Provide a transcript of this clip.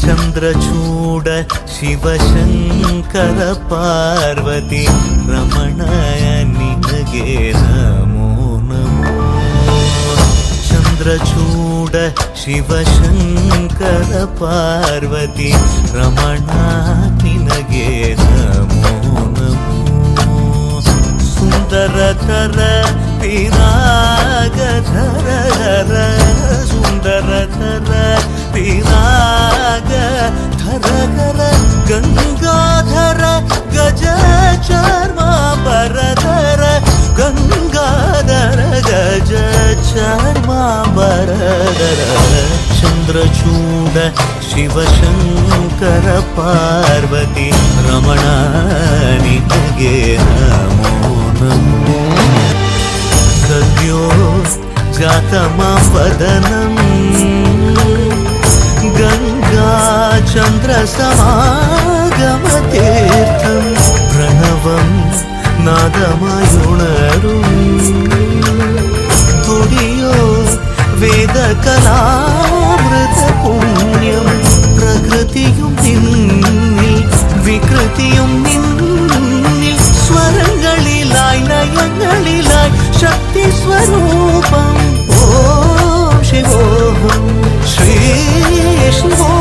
ಚಂದ್ರಚೂಡ ಶಿವಶಂಕರ ಪಾರ್ವತಿ ರಮಣಯ ನಿನಗೆ ನಮೋ ನಮೋ. ಚಂದ್ರಚೂಡ ಶಿವಶಂಕರ ಪಾರ್ವತಿ ರಮಣ ನಿನಗೆ ನಮೋ ನಮೋ. ಸುಂದರತರ ವಿರಾಗಧರ ಸುಂದರತರ ವಿರಾಗಧರ ಗಂಗಾಧರ ಗಜ ಚರ್ಮಾಂಬರಧರ ಗಂಗಾಧರ ಗಜ ಚರ್ಮಾಂಬರಧರ. ಚಂದ್ರಚೂಡ ಶಿವಶಂಕರ ಪಾರ್ವತಿ ರಮಣ ನಿನಗೆ ನಮೋ ನಮೋ. ಸದ್ಯೋ ಜಾತಮಾಪದನಂ ಗಂಗಾ ಚಂದ್ರ ಸಮಾಗಮತೀರ್ಥಂ ಪ್ರಣವಂ നാദമായുണരും തുടിയോ വേദകലാമൃത പുണ്യം. പ്രകൃതിയും നിന്നിൽ വികൃതിയും നിന്നിൽ സ്വരങ്ങളിലായി ലയങ്ങളിലായി ശക്തി സ്വരൂപം. ഓം ശിവോഹം ശ്രീ ശിവോ